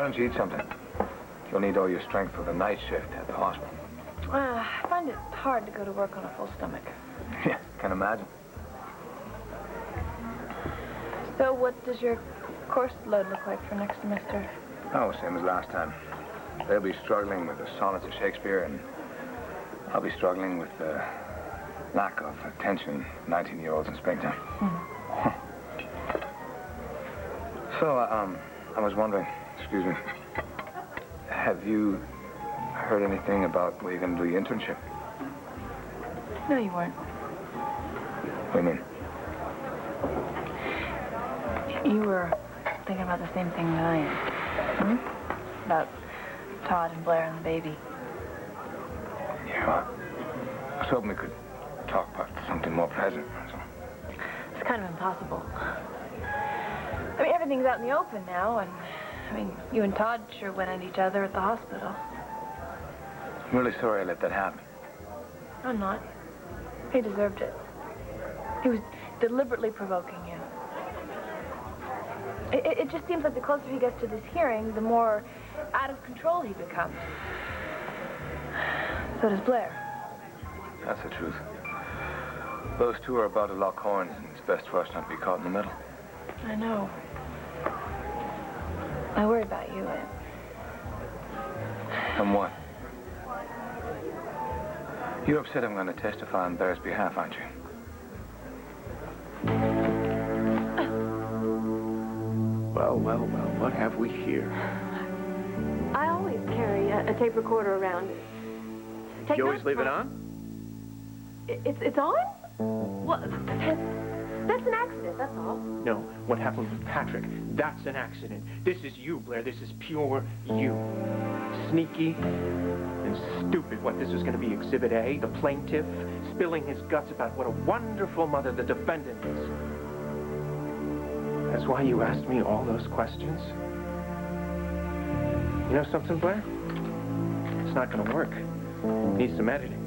Why don't you eat something? You'll need all your strength for the night shift at the hospital. I find it hard to go to work on a full stomach. Yeah, can imagine. So what does your course load look like for next semester? Oh, same as last time. They'll be struggling with the sonnets of Shakespeare, and I'll be struggling with the lack of attention 19-year-olds in springtime. So, I was wondering, excuse me, have you heard anything about where you're going to do your internship? No, you weren't. What do you mean? You were thinking about the same thing that I am. Hmm? About Todd and Blair and the baby. Yeah, well, I was hoping we could talk about something more pleasant. So. It's kind of impossible. I mean, everything's out in the open now, and, I mean, you and Todd sure went at each other at the hospital. I'm really sorry I let that happen. I'm not. He deserved it. He was deliberately provoking you. It just seems like the closer he gets to this hearing, the more out of control he becomes. So does Blair. That's the truth. Those two are about to lock horns, and it's best for us not to be caught in the middle. I know. I worry about you, And what? You're upset I'm going to testify on Blair's behalf, aren't you? Well, what have we here? I always carry a tape recorder around. Take You always notes, leave it Mom. on? It's on? Well, that's an accident, that's all. No, what happened with Patrick, that's an accident. This is you, Blair. This is pure you. Sneaky and stupid. What, this was going to be Exhibit A, the plaintiff, spilling his guts about what a wonderful mother the defendant is. That's why you asked me all those questions? You know something, Blair? It's not going to work. It needs some editing.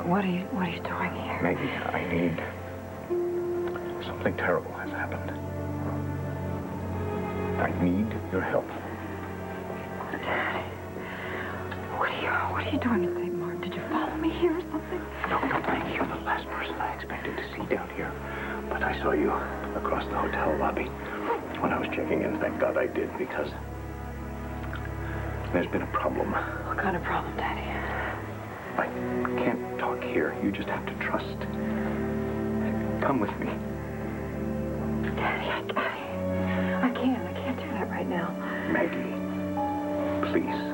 What are you doing here? Maggie, I need... Something terrible has happened. I need your help. Daddy, what are you doing in St. Martin? Did you follow me here or something? No, Maggie, you're the last person I expected to see down here. But I saw you across the hotel lobby when I was checking in. Thank God I did, because there's been a problem. What kind of problem, Daddy? I can't talk here. You just have to trust. Come with me. Daddy, I can't do that right now. Maggie, please.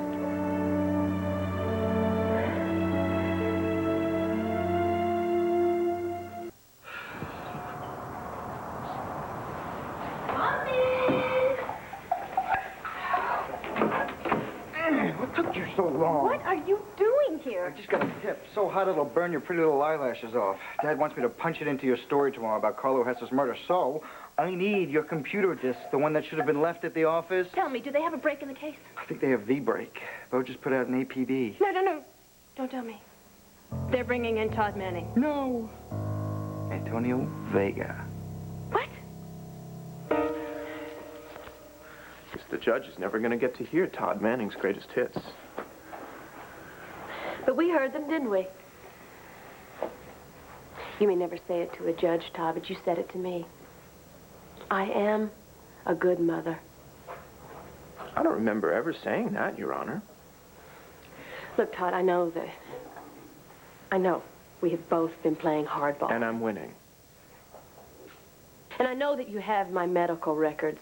What took you so long? What are you doing here? I just got a tip. So hot it'll burn your pretty little eyelashes off. Dad wants me to punch it into your story tomorrow about Carlo Hess's murder. So, I need your computer disk, the one that should have been left at the office. Tell me, do they have a break in the case? I think they have V-break. Bo just put out an APB. No. Don't tell me. They're bringing in Todd Manning. No. Antonio Vega. What? Guess the judge is never going to get to hear Todd Manning's greatest hits. But we heard them, didn't we? You may never say it to a judge, Todd, but you said it to me. I am a good mother. I don't remember ever saying that, Your Honor. Look, Todd, I know we have both been playing hardball. And I'm winning. And I know that you have my medical records.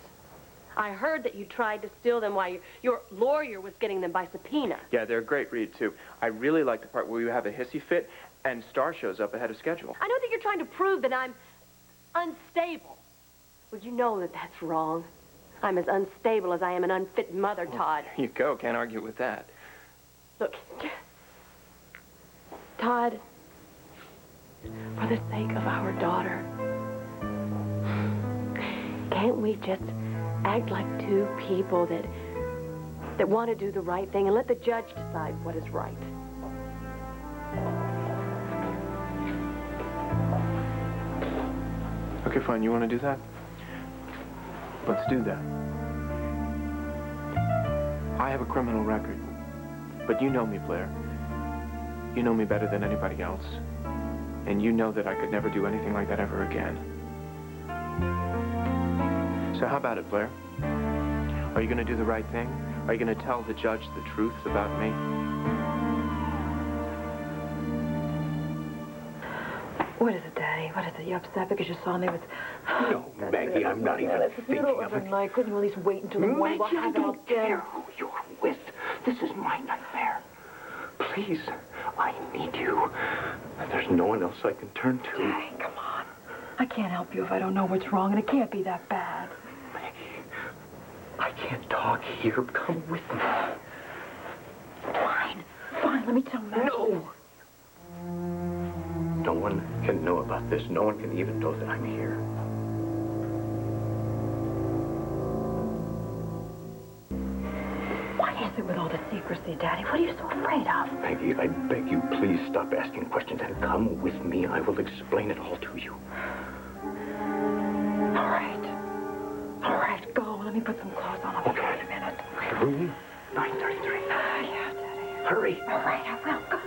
I heard that you tried to steal them while your lawyer was getting them by subpoena. Yeah, they're a great read, too. I really like the part where you have a hissy fit and Star shows up ahead of schedule. I know that you're trying to prove that I'm unstable. Well, you know that that's wrong. I'm as unstable as I am an unfit mother, Todd. There you go. Can't argue with that. Look, Todd, For the sake of our daughter. Can't we just act like two people that want to do the right thing and let the judge decide what is right? Okay, fine. You want to do that? Let's do that. I have a criminal record. But you know me, Blair. You know me better than anybody else. And you know that I could never do anything like that ever again. So how about it, Blair? Are you going to do the right thing? Are you going to tell the judge the truth about me? What is it, Daddy? What is it? You upset because you saw me with... No, Maggie, I'm not even thinking of it. Night. Couldn't you at least wait until the morning? Maggie, I don't care who you're with. This is my nightmare. Please, I need you. There's no one else I can turn to. Daddy, come on. I can't help you if I don't know what's wrong, and it can't be that bad. Maggie, I can't talk here. Come with me. Fine. Fine, let me tell Maggie. No! No one can know about this. No one can even know that I'm here. Why is it with all the secrecy, Daddy? What are you so afraid of? Maggie, I beg you, please stop asking questions and come with me. I will explain it all to you. All right. All right, go. Let me put some clothes on. I'll be back in a minute. Room 933. Yeah, Daddy. Hurry. All right, I will. Go.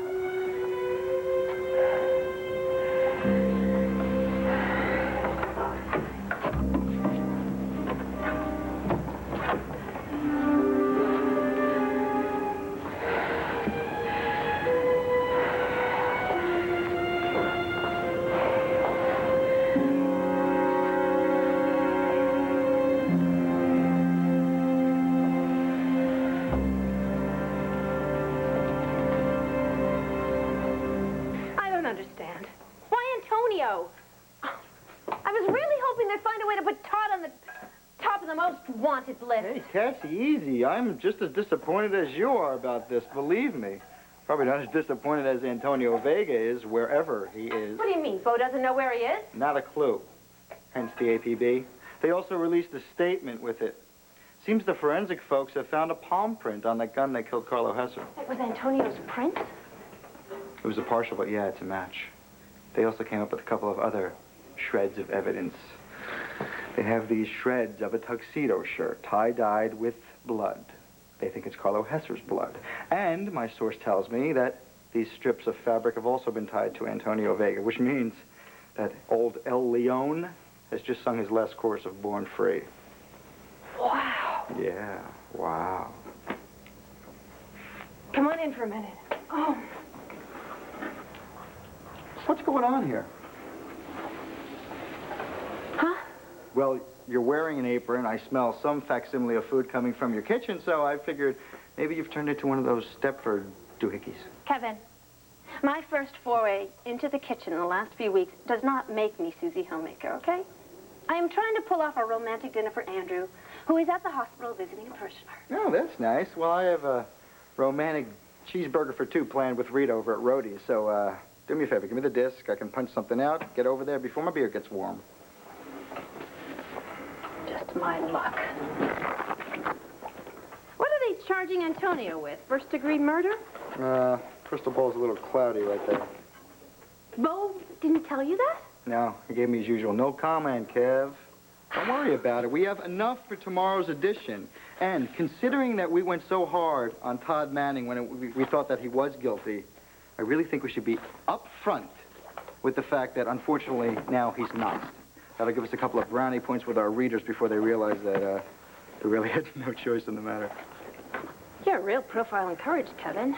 Understand. Why Antonio? I was really hoping they'd find a way to put Todd on the top of the most wanted list. Hey, Cassie, easy. I'm just as disappointed as you are about this, believe me. Probably not as disappointed as Antonio Vega is, wherever he is. What do you mean? Bo doesn't know where he is? Not a clue. Hence the APB. They also released a statement with it. Seems the forensic folks have found a palm print on the gun that killed Carlo Hesser. It was Antonio's print? It was a partial, but yeah, it's a match. They also came up with a couple of other shreds of evidence. They have these shreds of a tuxedo shirt, tie-dyed with blood. They think it's Carlo Hesser's blood. And my source tells me that these strips of fabric have also been tied to Antonio Vega, which means that old El Leon has just sung his last chorus of Born Free. Wow. Yeah, wow. Come on in for a minute. Oh. What's going on here? Huh? Well, you're wearing an apron. I smell some facsimile of food coming from your kitchen, so I figured maybe you've turned into one of those Stepford doohickeys. Kevin, my first foray into the kitchen in the last few weeks does not make me Susie Homemaker, okay? I am trying to pull off a romantic dinner for Andrew, who is at the hospital visiting a parishioner. Oh, that's nice. Well, I have a romantic cheeseburger for two planned with Rita over at Rhodey's, so, do me a favor. Give me the disc. I can punch something out. Get over there before my beer gets warm. Just my luck. What are they charging Antonio with? First-degree murder? Crystal ball's a little cloudy right there. Bo didn't tell you that? No, he gave me his usual no comment, Kev. Don't worry about it. We have enough for tomorrow's edition. And considering that we went so hard on Todd Manning when we thought that he was guilty, I really think we should be upfront with the fact that, unfortunately, now he's not. That'll give us a couple of brownie points with our readers before they realize that we really had no choice in the matter. You're a real profile in courage, Kevin.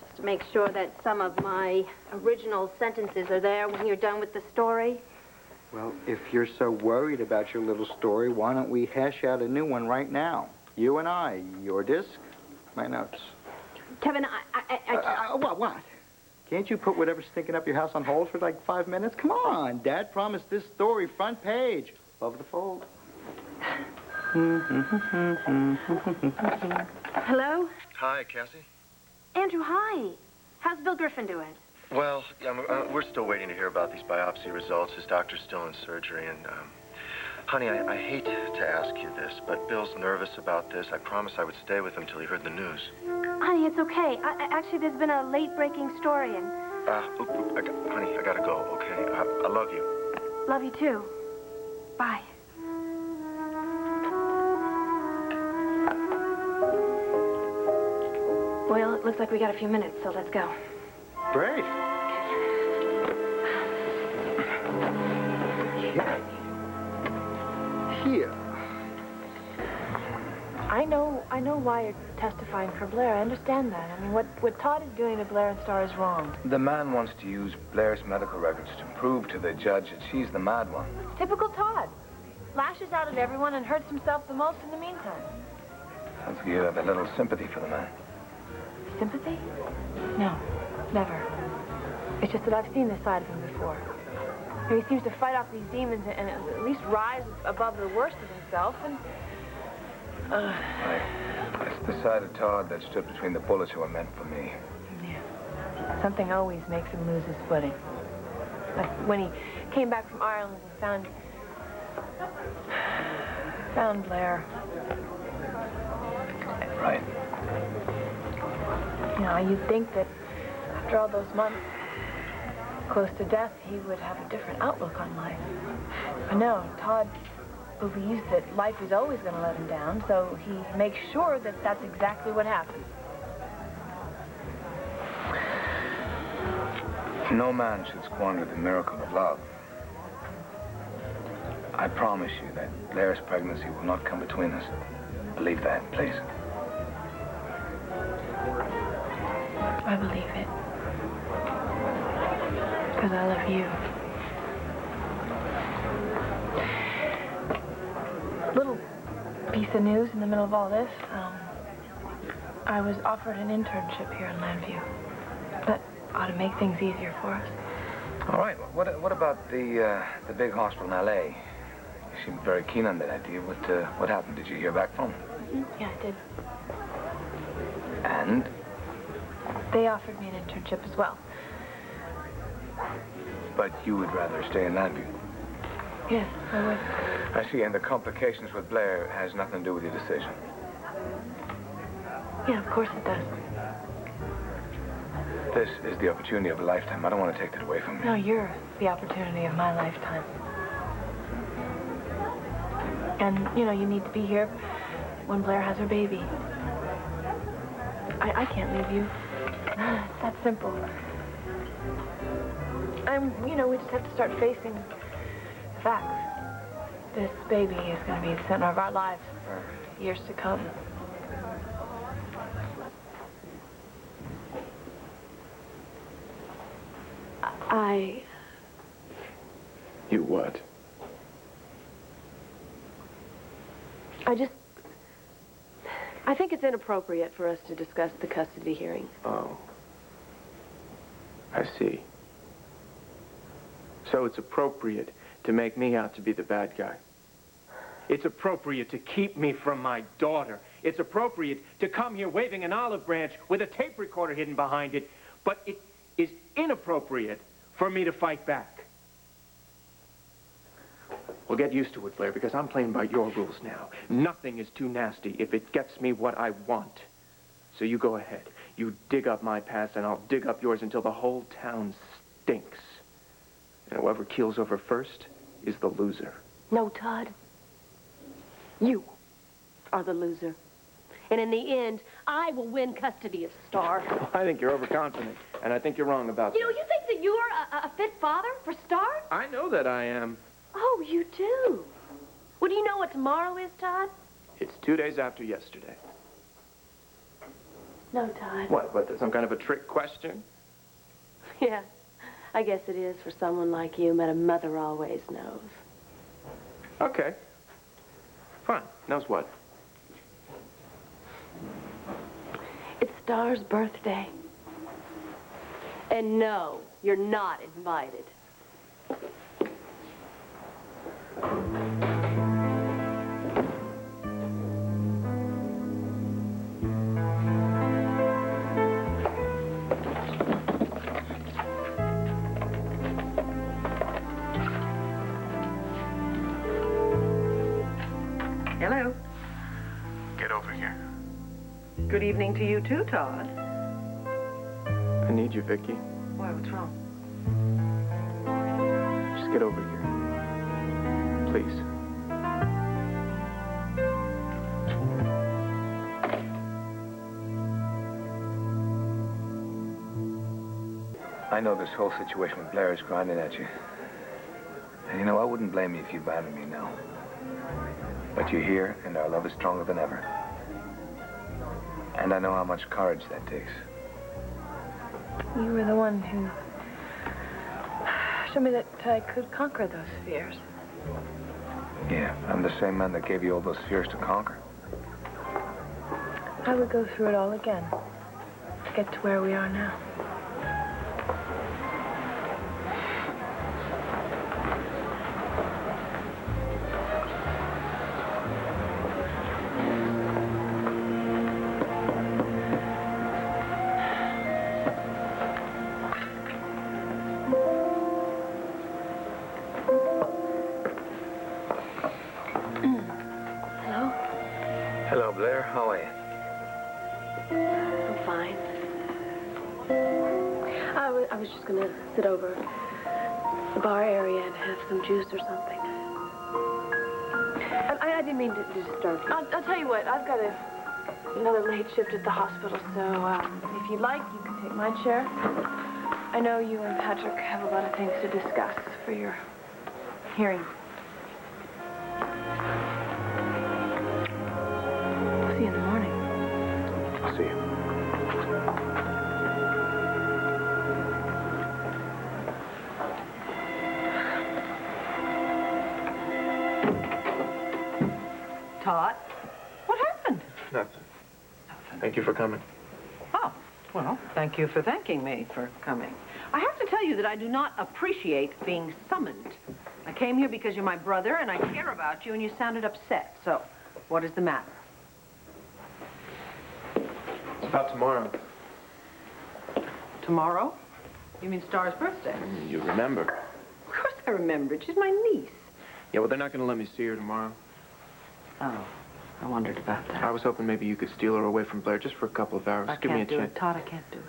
Just to make sure that some of my original sentences are there when you're done with the story. Well, if you're so worried about your little story, why don't we hash out a new one right now? You and I, your disc, my notes. Kevin, What? Can't you put whatever's stinking up your house on hold for like 5 minutes? Come on, Dad promised this story front page. Above the fold. Hello? Hi, Cassie. Andrew, hi. How's Bill Griffin doing? Well, we're still waiting to hear about these biopsy results. His doctor's still in surgery, and, honey, I hate to ask you this, but Bill's nervous about this. I promised I would stay with him till he heard the news. Honey, it's okay. Actually, there's been a late-breaking story, and... Honey, I gotta go, okay? I love you. Love you, too. Bye. Well, it looks like we got a few minutes, so let's go. Great. Here. I know why you're testifying for Blair. I understand that. I mean, what Todd is doing to Blair and Star is wrong. The man wants to use Blair's medical records to prove to the judge that she's the mad one. Typical Todd. Lashes out at everyone and hurts himself the most in the meantime. Sounds like you have a little sympathy for the man. Sympathy? No, never. It's just that I've seen this side of him before. He seems to fight off these demons and at least rise above the worst of himself, and... It's the side of Todd that stood between the bullets who were meant for me. Yeah. Something always makes him lose his footing. Like when he came back from Ireland and found Blair. Right. You know, you'd think that after all those months close to death, he would have a different outlook on life. But no, Todd believes that life is always going to let him down, so he makes sure that that's exactly what happens. No man should squander the miracle of love. I promise you that Blair's pregnancy will not come between us. Believe that, please. I believe it. Because I love you. Little piece of news in the middle of all this. I was offered an internship here in Landview. That ought to make things easier for us. All right. What about the big hospital in L.A.? You seemed very keen on that idea. What happened? Did you hear back from them? Mm-hmm. Yeah, I did. And? They offered me an internship as well. But you would rather stay in Landview? Yes, I would. I see, and the complications with Blair has nothing to do with your decision. Yeah, of course it does. This is the opportunity of a lifetime. I don't want to take that away from you. No, you're the opportunity of my lifetime. And, you know, you need to be here when Blair has her baby. I can't leave you. It's that simple. We just have to start facing facts. This baby is going to be the center of our lives for years to come. You what? I think it's inappropriate for us to discuss the custody hearing. Oh. I see. So it's appropriate to make me out to be the bad guy. It's appropriate to keep me from my daughter. It's appropriate to come here waving an olive branch with a tape recorder hidden behind it. But it is inappropriate for me to fight back. Well, get used to it, Blair, because I'm playing by your rules now. Nothing is too nasty if it gets me what I want. So you go ahead. You dig up my past, and I'll dig up yours until the whole town stinks. And whoever keels over first is the loser. No, Todd. You are the loser. And in the end, I will win custody of Star. Well, I think you're overconfident, and I think you're wrong about that. You think that you're a fit father for Star? I know that I am. Oh, you do? Well, do you know what tomorrow is, Todd? It's 2 days after yesterday. No, Todd. What, some kind of a trick question? Yeah, I guess it is for someone like you, but a mother always knows. Okay. Fine. Knows what? It's Star's birthday. And no, you're not invited. Hello. Get over here. Good evening to you too, Todd. I need you, Vicky. Why, what's wrong? Just get over here. Please. I know this whole situation with Blair is grinding at you. And you know, I wouldn't blame you if you abandoned me now. But you're here, and our love is stronger than ever. And I know how much courage that takes. You were the one who showed me that I could conquer those fears. Yeah, I'm the same man that gave you all those fears to conquer. I would go through it all again to get to where we are now. Hello, Blair. How are you? I'm fine. I was just gonna sit over the bar area and have some juice or something. I didn't mean to disturb you. I'll tell you what, I've got another late shift at the hospital, so if you'd like, you can take my chair. I know you and Patrick have a lot of things to discuss for your hearing. I'll see you in the morning. I'll see you. Todd? What happened? Nothing. Thank you for coming. Oh, well, thank you for thanking me for coming. I have to tell you that I do not appreciate being summoned. I came here because you're my brother and I care about you and you sounded upset. So, what is the matter? It's about tomorrow. Tomorrow? You mean Star's birthday? You remember. Of course I remember. She's my niece. Yeah, well, they're not going to let me see her tomorrow. Oh, I wondered about that. I was hoping maybe you could steal her away from Blair just for a couple of hours. I Give me a can't do chance. it, Todd. I can't do it.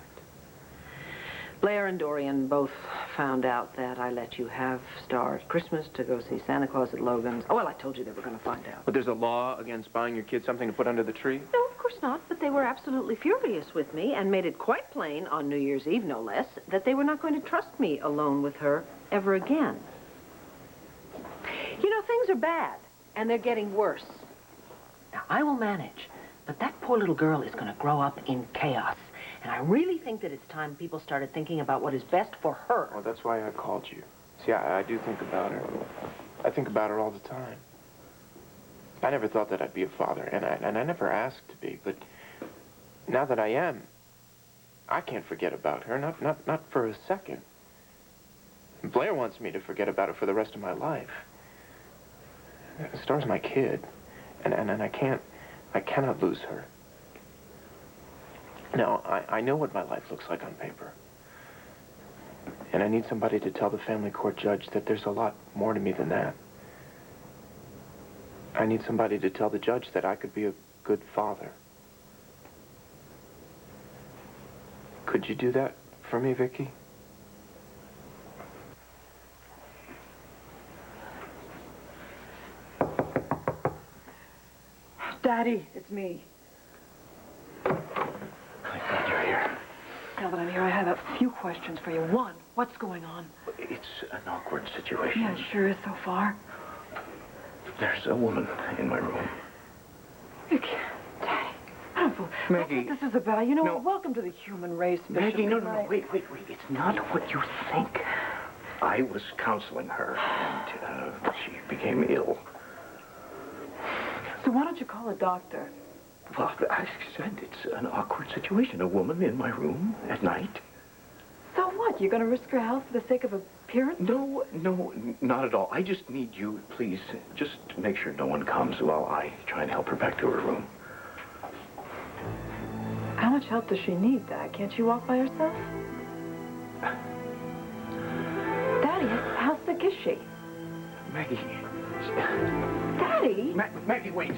Blair and Dorian both found out that I let you have Star at Christmas to go see Santa Claus at Logan's. Oh, well, I told you they were going to find out. But there's a law against buying your kid something to put under the tree? No, of course not. But they were absolutely furious with me and made it quite plain, on New Year's Eve no less, that they were not going to trust me alone with her ever again. You know, things are bad, and they're getting worse. Now, I will manage, but that poor little girl is going to grow up in chaos. And I really think that it's time people started thinking about what is best for her. Well, that's why I called you. See, I do think about her. I think about her all the time. I never thought that I'd be a father, and I never asked to be, but now that I am, I can't forget about her, not for a second. Blair wants me to forget about her for the rest of my life. Star's my kid, and I cannot lose her. Now, I know what my life looks like on paper. And I need somebody to tell the family court judge that there's a lot more to me than that. I need somebody to tell the judge that I could be a good father. Could you do that for me, Vicky? Daddy, it's me. Thank God you're here. Now that I'm here, I have a few questions for you. One, what's going on? It's an awkward situation. Yeah, it sure is so far. There's a woman in my room. Daddy, I don't know Maggie. what this is about. You know, No. welcome to the human race, Bishop. Maggie, no, wait. It's not what you think. I was counseling her, and she became ill. So why don't you call a doctor? Well, I said it's an awkward situation. A woman in my room at night. So what? You're going to risk her health for the sake of appearance? No, not at all. I just need you, please, just make sure no one comes while I try and help her back to her room. How much help does she need, Dad? Can't she walk by herself? Daddy, how sick is she? Maggie, Daddy? Maggie, wait.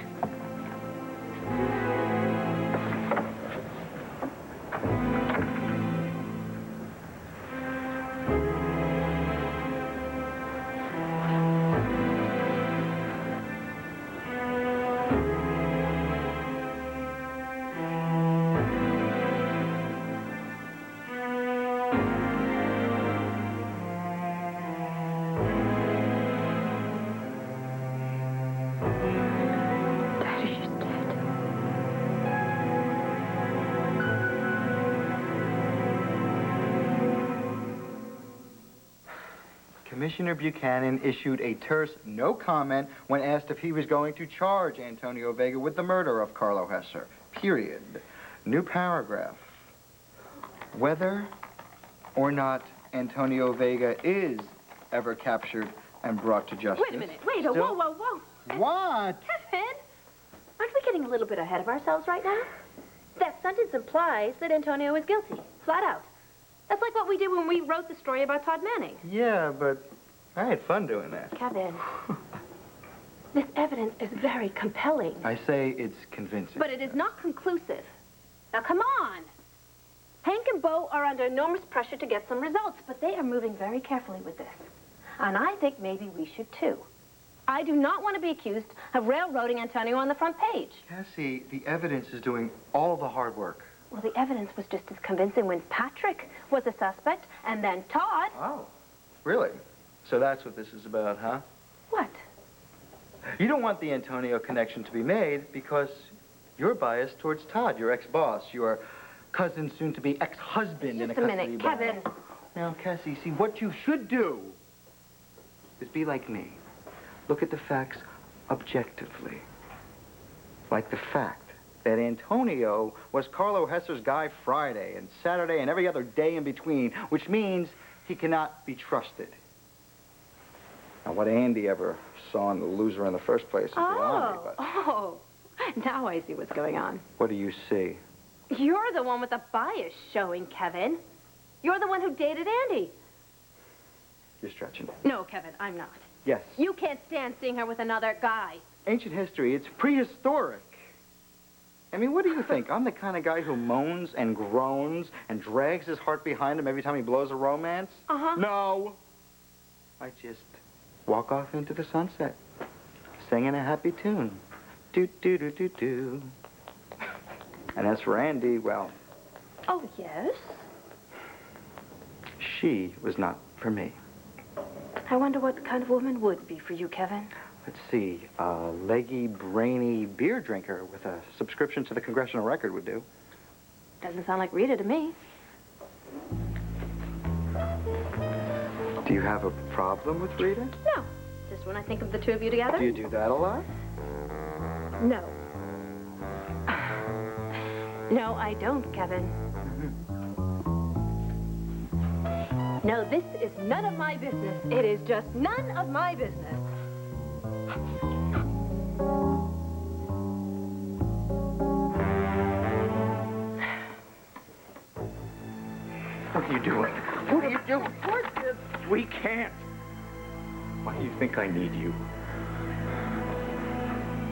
Commissioner Buchanan issued a terse no comment when asked if he was going to charge Antonio Vega with the murder of Carlo Hesser. Period. New paragraph. Whether or not Antonio Vega is ever captured and brought to justice. Wait a minute. Wait. Whoa, whoa, whoa. What? Kevin, aren't we getting a little bit ahead of ourselves right now? That sentence implies that Antonio is guilty, flat out. That's like what we did when we wrote the story about Todd Manning. Yeah, but I had fun doing that. Kevin, this evidence is very compelling. I say it's convincing. But it is not conclusive. Now, come on. Hank and Bo are under enormous pressure to get some results, but they are moving very carefully with this. And I think maybe we should, too. I do not want to be accused of railroading Antonio on the front page. Cassie, the evidence is doing all the hard work. Well, the evidence was just as convincing when Patrick was a suspect, and then Todd. Oh, really? So that's what this is about, huh? What? You don't want the Antonio connection to be made because you're biased towards Todd, your ex-boss, your cousin, soon-to-be ex-husband in a Just a custody minute, battle. Kevin. Now, Cassie, see, what you should do is be like me. Look at the facts objectively. Like the fact that Antonio was Carlo Hesser's guy Friday and Saturday and every other day in between, which means he cannot be trusted. Now, what Andy ever saw in the loser in the first place is beyond me, but... Oh, now I see what's going on. What do you see? You're the one with the bias showing, Kevin. You're the one who dated Andy. You're stretching. No, Kevin, I'm not. Yes. You can't stand seeing her with another guy. Ancient history, it's prehistoric. I mean, what do you think? I'm the kind of guy who moans and groans and drags his heart behind him every time he blows a romance? Uh-huh. No. I just walk off into the sunset, singing a happy tune. Do-do-do-do-do. And as for Andy, well... Oh, yes? She was not for me. I wonder what kind of woman would be for you, Kevin. Let's see, a leggy, brainy beer drinker with a subscription to the Congressional Record would do. Doesn't sound like Rita to me. Do you have a problem with Rita? No. Just when I think of the two of you together. Do you do that a lot? No. No, I don't, Kevin. No, this is none of my business. It is just none of my business. What are you doing? What are you doing? We can't. Why do you think I need you?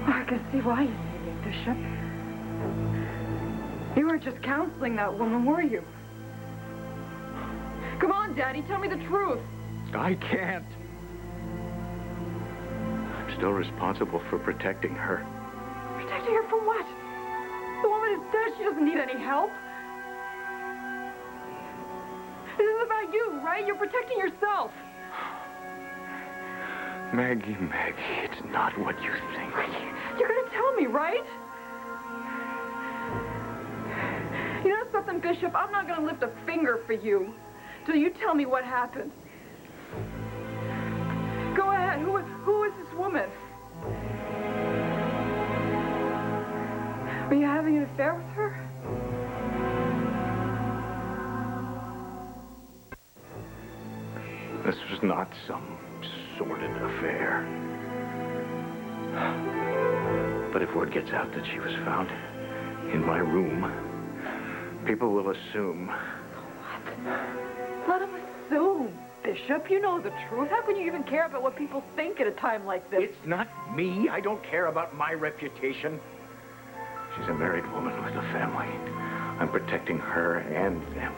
I can see why you need me, Bishop. You weren't just counseling that woman, were you? Come on, Daddy, tell me the truth. I can't. I'm still responsible for protecting her. Protecting her from what? The woman is dead. She doesn't need any help. This is about you, right? You're protecting yourself. Maggie, it's not what you think. You're gonna tell me, right? You know something, Bishop? I'm not gonna lift a finger for you till you tell me what happened. Go ahead. Who is this woman? Were you having an affair with her? This was not some sordid affair. But if word gets out that she was found in my room, people will assume. Let them assume. Bishop, you know the truth. How can you even care about what people think at a time like this? It's not me. I don't care about my reputation. She's a married woman with a family. I'm protecting her and them.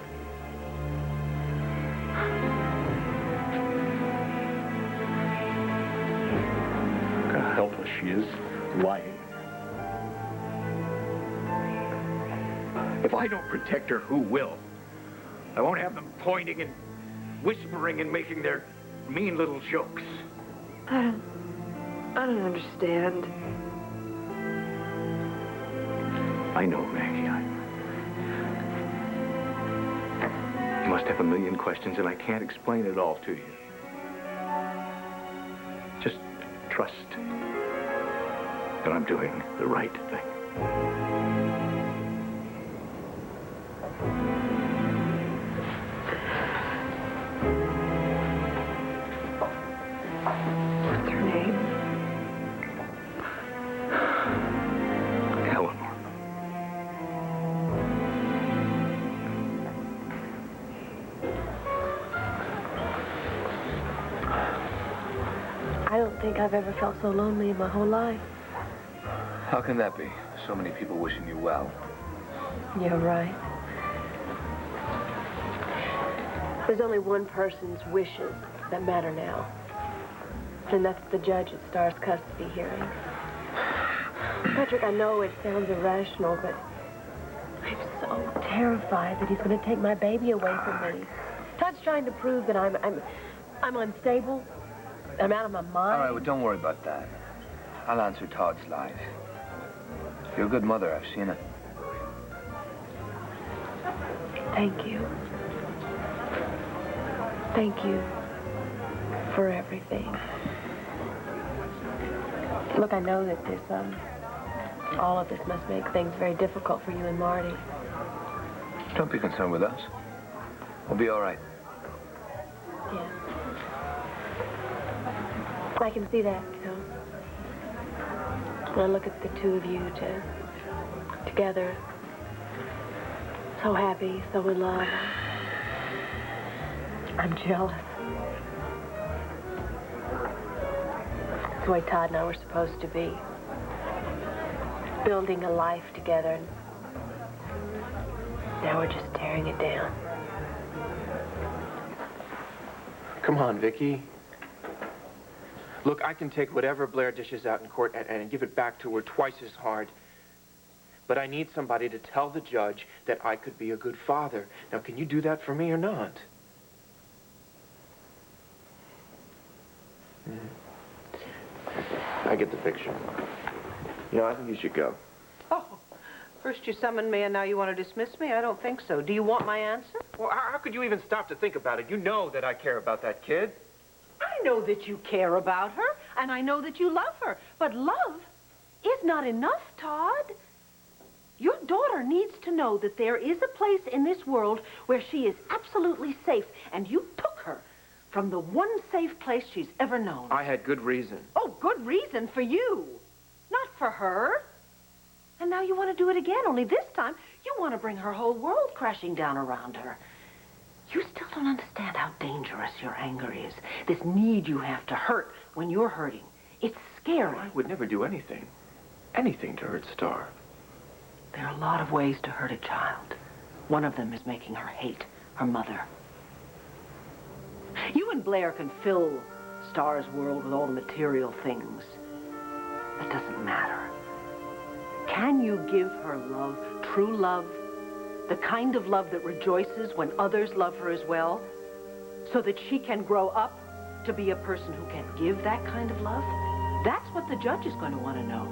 Look how helpless she is, lying. If I don't protect her, who will? I won't have them pointing and whispering and making their mean little jokes. I don't understand. I know, Maggie. You must have a million questions, and I can't explain it all to you. Just trust that I'm doing the right thing. What's her name? Eleanor. I don't think I've ever felt so lonely in my whole life. How can that be? So many people wishing you well. You're right. There's only one person's wishes that matter now. And that's the judge at Starr's custody hearing. Patrick, I know it sounds irrational, but I'm so terrified that he's going to take my baby away from me. Todd's trying to prove that I'm unstable. I'm out of my mind. All right, well, don't worry about that. I'll answer Todd's life. You're a good mother. I've seen it. Thank you. Thank you for everything. Look, I know that all of this must make things very difficult for you and Marty. Don't be concerned with us. We'll be all right. Yeah. I can see that, When I look at the two of you together, so happy, so in love. I'm jealous. It's the way Todd and I were supposed to be. Building a life together, and now we're just tearing it down. Come on, Vicky. Look, I can take whatever Blair dishes out in court and give it back to her twice as hard. But I need somebody to tell the judge that I could be a good father. Now, can you do that for me or not? I get the picture. You know, I think you should go. Oh, first you summoned me and now you want to dismiss me? I don't think so. Do you want my answer? Well, how could you even stop to think about it? You know that I care about that kid. I know that you care about her, and I know that you love her. But love is not enough, Todd. Your daughter needs to know that there is a place in this world where she is absolutely safe, and you took her from the one safe place she's ever known. I had good reason. Oh, good reason for you, not for her. And now you want to do it again, only this time you want to bring her whole world crashing down around her. You still don't understand how dangerous your anger is. This need you have to hurt when you're hurting. It's scary. I would never do anything to hurt Star. There are a lot of ways to hurt a child. One of them is making her hate her mother. You and Blair can fill Star's world with all the material things. That doesn't matter. Can you give her love, true love, the kind of love that rejoices when others love her as well, so that she can grow up to be a person who can give that kind of love? That's what the judge is going to want to know.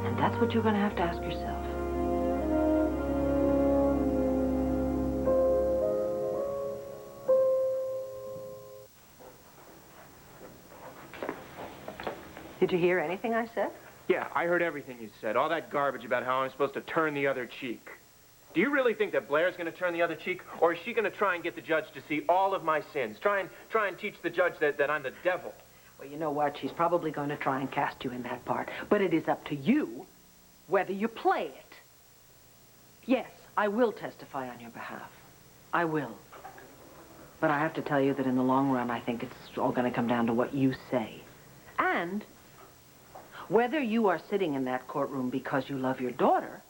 And that's what you're going to have to ask yourself. Did you hear anything I said? Yeah, I heard everything you said. All that garbage about how I'm supposed to turn the other cheek. Do you really think that Blair's going to turn the other cheek? Or is she going to try and get the judge to see all of my sins? Try and teach the judge that I'm the devil? Well, you know what? She's probably going to try and cast you in that part. But it is up to you whether you play it. Yes, I will testify on your behalf. I will. But I have to tell you that in the long run, I think it's all going to come down to what you say. And whether you are sitting in that courtroom because you love your daughter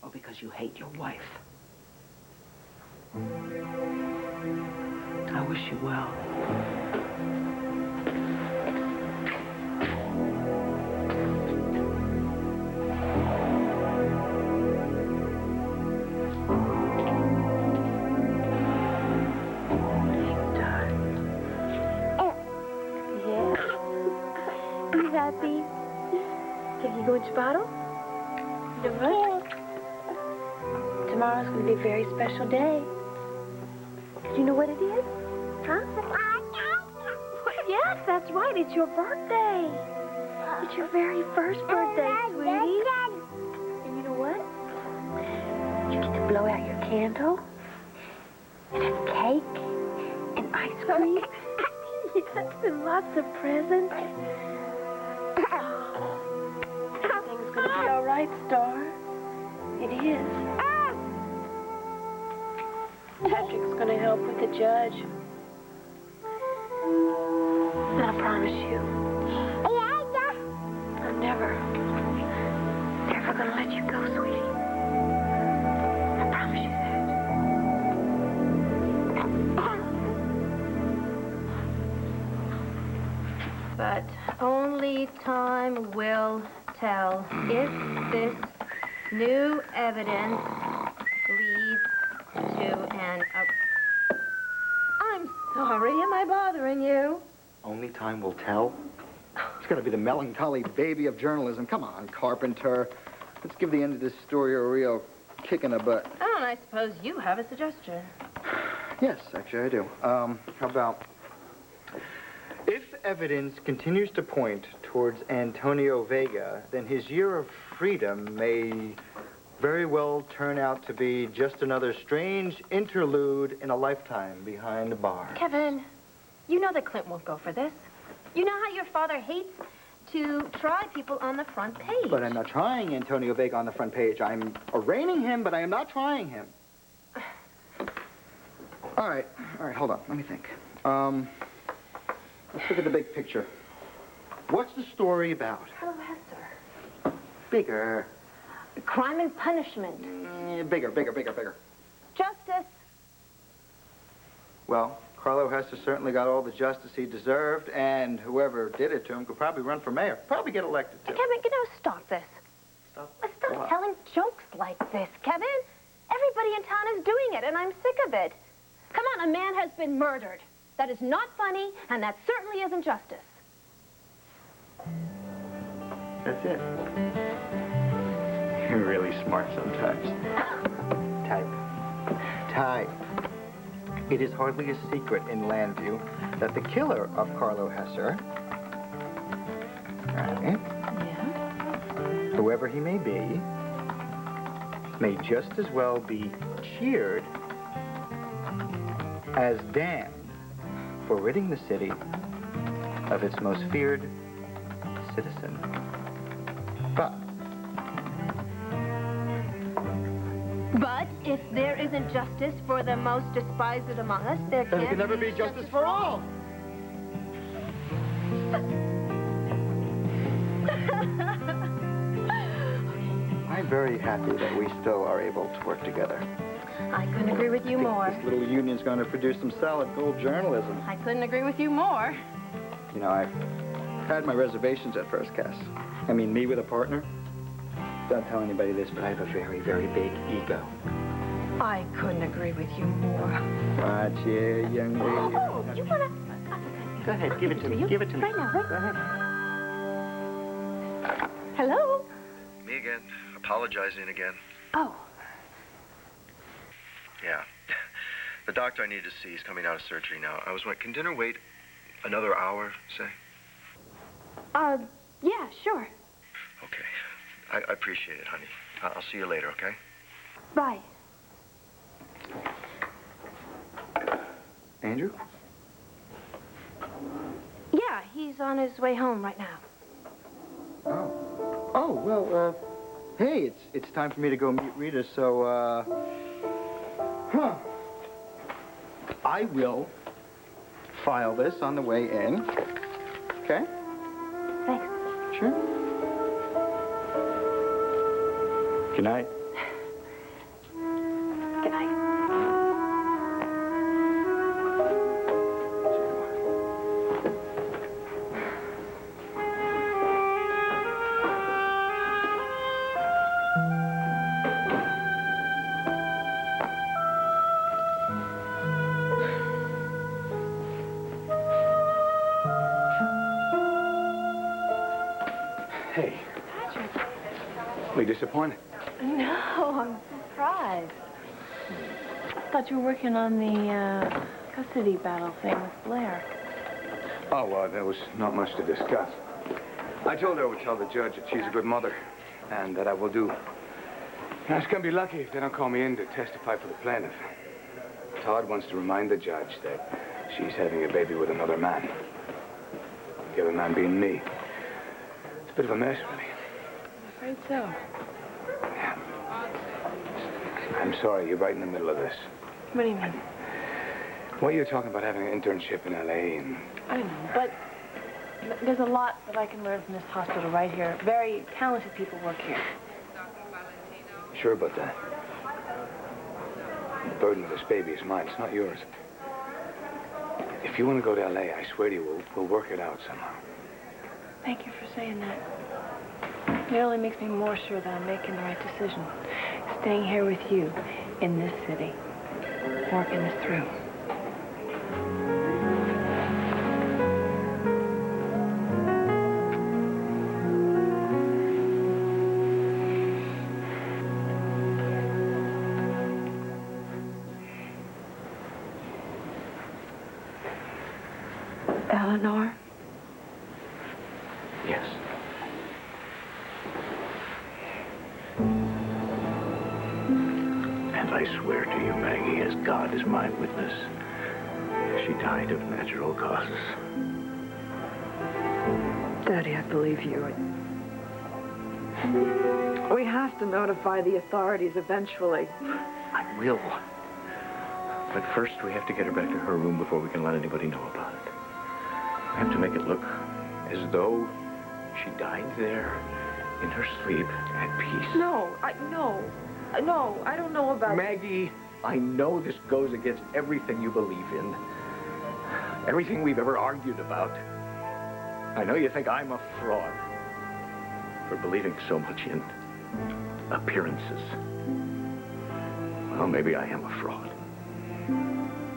or because you hate your wife. I wish you well. Happy? Can you go in your bottle? You know what? Tomorrow's going to be a very special day. Do you know what it is? Huh? Yes, that's right. It's your birthday. It's your very first birthday, sweetie. And you know what? You get to blow out your candle and have cake and ice cream. Yes, and lots of presents. Everything's going to be all right, Star. It is. Patrick's going to help with the judge. And I promise you, I'm never going to let you go, sweetie. I promise you that. But only time will tell if this new evidence leads to an... I'm sorry, am I bothering you? Only time will tell? It's got to be the melancholy baby of journalism. Come on, Carpenter. Let's give the end of this story a real kick in the butt. Oh, and I suppose you have a suggestion. Yes, actually I do. How about... If evidence continues to point towards Antonio Vega, then his year of freedom may very well turn out to be just another strange interlude in a lifetime behind bars. Kevin, you know that Clint won't go for this. You know how your father hates to try people on the front page. But I'm not trying Antonio Vega on the front page. I'm arraigning him, but I am not trying him. All right, hold on. Let me think. Let's look at the big picture. What's the story about? Hello, Hester. Bigger. Crime and punishment. Bigger. Justice. Well, Carlo Hester certainly got all the justice he deserved, and whoever did it to him could probably run for mayor. Probably get elected, too. Kevin, you know, stop this. Stop Stop telling jokes like this, Kevin. Everybody in town is doing it, and I'm sick of it. Come on, a man has been murdered. That is not funny, and that certainly isn't justice. That's it. You're really smart sometimes. Type. It is hardly a secret in Landview that the killer of Carlo Hester, right, whoever he may be, may just as well be cheered as damned for ridding the city of its most feared citizen. But if there isn't justice for the most despised among us, there can never be justice for all. I'm very happy that we still are able to work together. I couldn't agree with you more. This little union's going to produce some solid gold journalism. I couldn't agree with you more. You know, I've had my reservations at first, Cass. I mean, me with a partner. Don't tell anybody this, but I have a very, very big ego. I couldn't agree with you more. Watch here, young lady. Oh, you wanna... Go ahead, give it to me. Give it to me. Right now, right? Go ahead. Hello? Me again. Apologizing again. Oh. Yeah. The doctor I need to see is coming out of surgery now. I was wondering, can dinner wait another hour, say? Yeah, sure. Okay. I appreciate it, honey. I'll see you later, okay? Bye. Andrew? Yeah, he's on his way home right now. Oh, well, hey, it's time for me to go meet Rita, so, I will file this on the way in. Okay? Thanks. Sure. Good night. Good night. Hey. Are you disappointed? No, I'm surprised. I thought you were working on the custody battle thing with Blair. Oh, well, there was not much to discuss. I told her I would tell the judge that she's a good mother, and that I will do. I was going to be lucky if they don't call me in to testify for the plaintiff. Todd wants to remind the judge that she's having a baby with another man. The other man being me. It's a bit of a mess, really. I'm afraid so. Yeah. I'm sorry, you're right in the middle of this. What do you mean? Well, you're talking about having an internship in L.A. and... I know, but there's a lot that I can learn from this hospital right here. Very talented people work here. Sure about that. The burden of this baby is mine. It's not yours. If you want to go to L.A., I swear to you, we'll work it out somehow. Thank you for saying that. It only makes me more sure that I'm making the right decision. Staying here with you in this city, working this through. Eleanor? Yes. And I swear to you, Maggie, as God is my witness, she died of natural causes. Daddy, I believe you. We have to notify the authorities eventually. I will. But first, we have to get her back to her room before we can let anybody know about it. We have to make it look as though she died there in her sleep at peace. No, I don't know about... Maggie, I know this goes against everything you believe in. Everything we've ever argued about. I know you think I'm a fraud for believing so much in appearances. Well, maybe I am a fraud.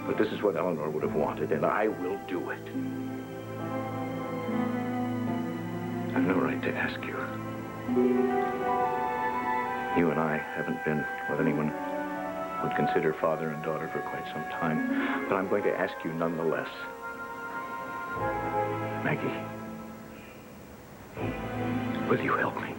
But this is what Eleanor would have wanted, and I will do it. I've no right to ask you. You and I haven't been what anyone would consider father and daughter for quite some time, but I'm going to ask you nonetheless. Maggie, will you help me?